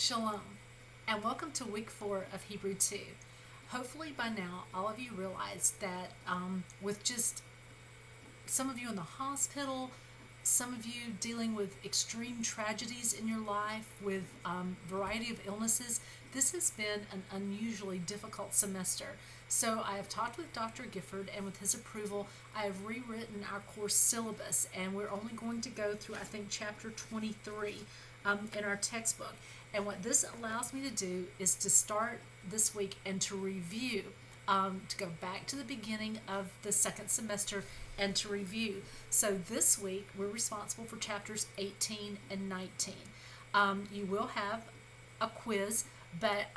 Shalom, and welcome to week 4 of Hebrew 2. Hopefully, by now, all of you realize that with just some of you in the hospital, some of you dealing with extreme tragedies in your life, with variety of illnesses, this has been an unusually difficult semester. So I have talked with Dr. Gifford, and with his approval, I have rewritten our course syllabus, and we're only going to go through, I think, chapter 23 in our textbook. And what this allows me to do is to start this week and to review, to go back to the beginning of the second semester and to review. So this week we're responsible for chapters 18 and 19. You will have a quiz, but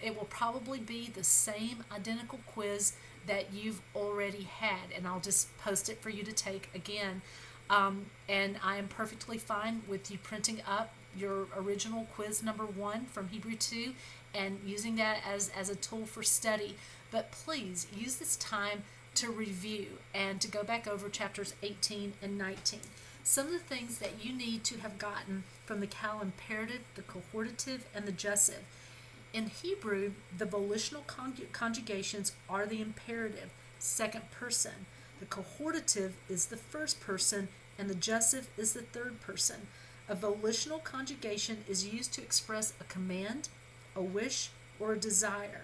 it will probably be the same identical quiz that you've already had, and I'll just post it for you to take again. And I am perfectly fine with you printing up your original quiz number 1 from Hebrew 2 and using that as a tool for study. But please use this time to review and to go back over chapters 18 and 19. Some of the things that you need to have gotten from the Cal imperative, the cohortative, and the jussive. In Hebrew, the volitional conjugations are the imperative, second person. The cohortative is the first person, and the jussive is the third person. A volitional conjugation is used to express a command, a wish, or a desire.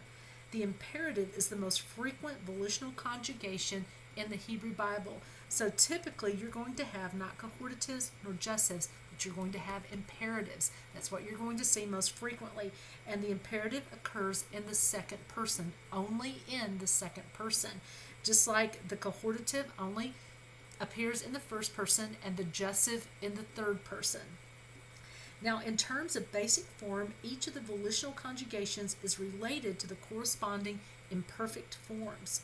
The imperative is the most frequent volitional conjugation in the Hebrew Bible. So typically you're going to have not cohortatives nor jussives, but you're going to have imperatives. That's what you're going to see most frequently. And the imperative occurs in the second person, only in the second person. Just like the cohortative only appears in the first person and the jussive in the third person. Now, in terms of basic form, each of the volitional conjugations is related to the corresponding imperfect forms.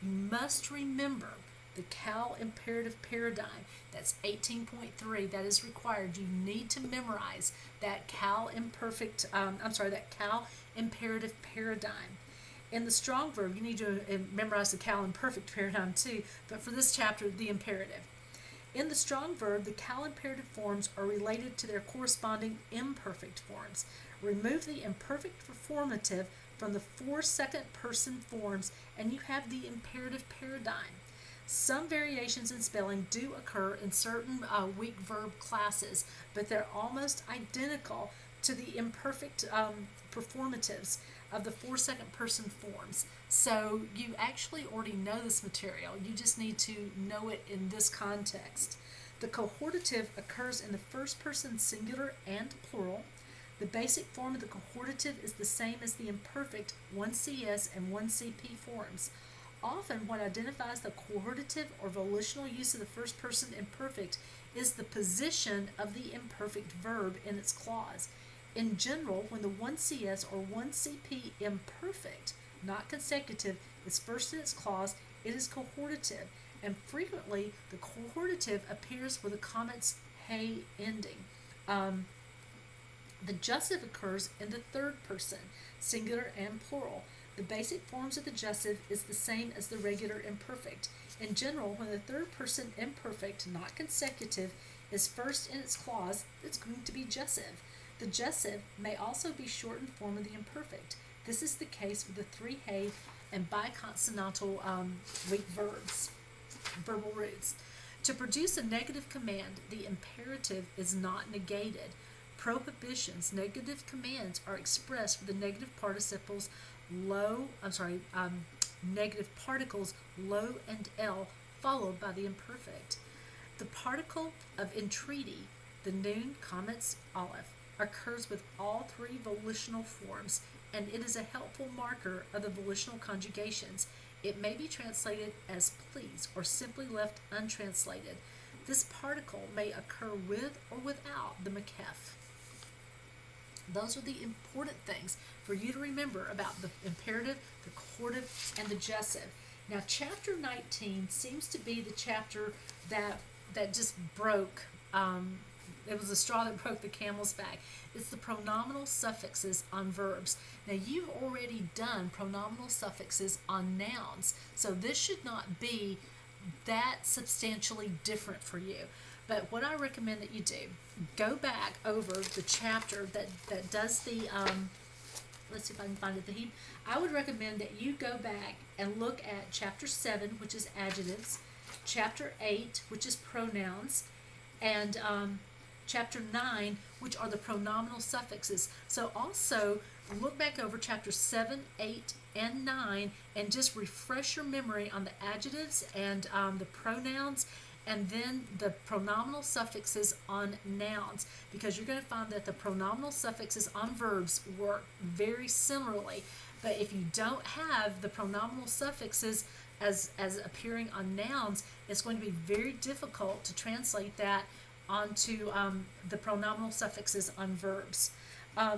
You must remember the Cal imperative paradigm. That's 18.3. That is required. You need to memorize that Cal imperative paradigm. In the strong verb, you need to memorize the Cal imperfect paradigm too, but for this chapter, the imperative. In the strong verb, the Cal imperative forms are related to their corresponding imperfect forms. Remove the imperfect formative from the 4 second person forms, and you have the imperative paradigm. Some variations in spelling do occur in certain weak verb classes, but they're almost identical to the imperfect performatives of the 4 second person forms. So you actually already know this material. You just need to know it in this context. The cohortative occurs in the first person singular and plural. The basic form of the cohortative is the same as the imperfect 1CS and 1CP forms. Often what identifies the cohortative or volitional use of the first person imperfect is the position of the imperfect verb in its clause. In general, when the 1CS or 1CP imperfect, not consecutive, is first in its clause, it is cohortative, and frequently the cohortative appears with the comments hey ending. The jussive occurs in the third person, singular and plural. The basic forms of the jussive is the same as the regular imperfect. In general, when the third person imperfect, not consecutive, is first in its clause, it's going to be jussive. The jussive may also be shortened form of the imperfect. This is the case with the 3 hey and biconsonantal weak verbs, verbal roots. To produce a negative command, the imperative is not negated. Prohibitions, negative commands, are expressed with the negative participles negative particles lo and l, followed by the imperfect. The particle of entreaty, the noon, comments, aleph, occurs with all 3 volitional forms, and it is a helpful marker of the volitional conjugations. It may be translated as please or simply left untranslated. This particle may occur with or without the makef. Those are the important things for you to remember about the imperative, the cohortative, and the jussive. Now, chapter 19 seems to be the chapter that just broke. It was the straw that broke the camel's back. It's the pronominal suffixes on verbs. Now, you've already done pronominal suffixes on nouns, so this should not be that substantially different for you. But what I recommend that you do, go back over the chapter that does the, let's see if I can find it, I would recommend that you go back and look at chapter 7, which is adjectives, chapter 8, which is pronouns, and chapter 9, which are the pronominal suffixes. So also look back over chapter 7, 8, and 9 and just refresh your memory on the adjectives and the pronouns, and then the pronominal suffixes on nouns, because you're going to find that the pronominal suffixes on verbs work very similarly. But if you don't have the pronominal suffixes as appearing on nouns, it's going to be very difficult to translate that onto the pronominal suffixes on verbs.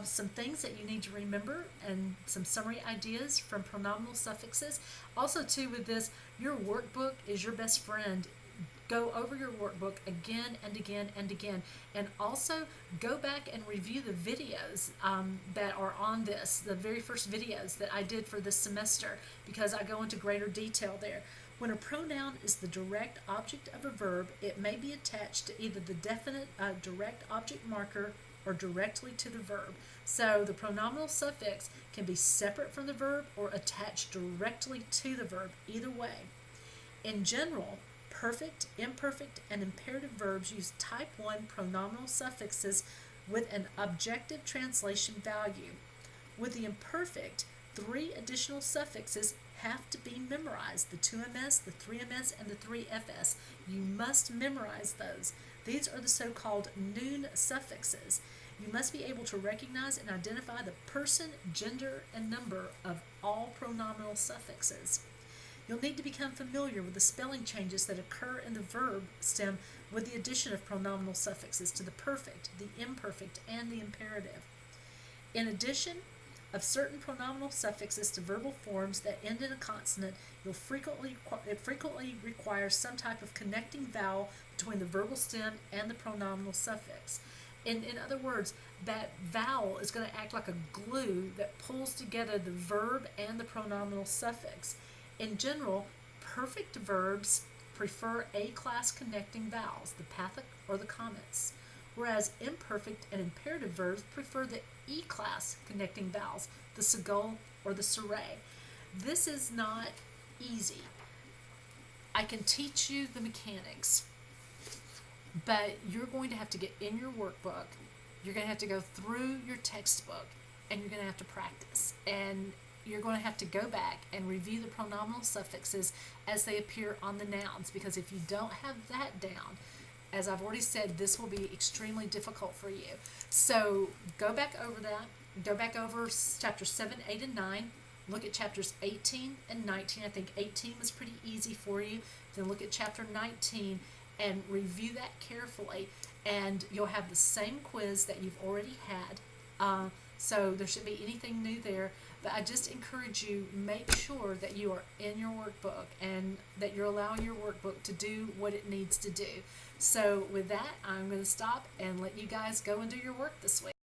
Some things that you need to remember and some summary ideas from pronominal suffixes. Also too, with this, your workbook is your best friend. Go over your workbook again and again and again, and also go back and review the videos that are on this, the very first videos that I did for this semester, because I go into greater detail there. When a pronoun is the direct object of a verb, it may be attached to either the definite direct object marker or directly to the verb. So the pronominal suffix can be separate from the verb or attached directly to the verb, either way. In general, perfect, imperfect, and imperative verbs use type 1 pronominal suffixes with an objective translation value. With the imperfect, 3 additional suffixes have to be memorized: the 2ms, the 3ms, and the 3fs. You must memorize those. These are the so-called noon suffixes. You must be able to recognize and identify the person, gender, and number of all pronominal suffixes. You'll need to become familiar with the spelling changes that occur in the verb stem with the addition of pronominal suffixes to the perfect, the imperfect, and the imperative. In addition of certain pronominal suffixes to verbal forms that end in a consonant, it frequently requires some type of connecting vowel between the verbal stem and the pronominal suffix. In other words, that vowel is going to act like a glue that pulls together the verb and the pronominal suffix. In general, perfect verbs prefer A-class connecting vowels, the pathic or the comments, whereas imperfect and imperative verbs prefer the E-class connecting vowels, the segol or the serré. This is not easy. I can teach you the mechanics, but you're going to have to get in your workbook, you're going to have to go through your textbook, and you're going to have to practice. And you're going to have to go back and review the pronominal suffixes as they appear on the nouns, because if you don't have that down, as I've already said, this will be extremely difficult for you. So go back over that. Go back over chapters 7, 8, and 9. Look at chapters 18 and 19. I think 18 was pretty easy for you. Then look at chapter 19 and review that carefully, and you'll have the same quiz that you've already had. So there shouldn't be anything new there. But I just encourage you, make sure that you are in your workbook and that you're allowing your workbook to do what it needs to do. So with that, I'm going to stop and let you guys go and do your work this week.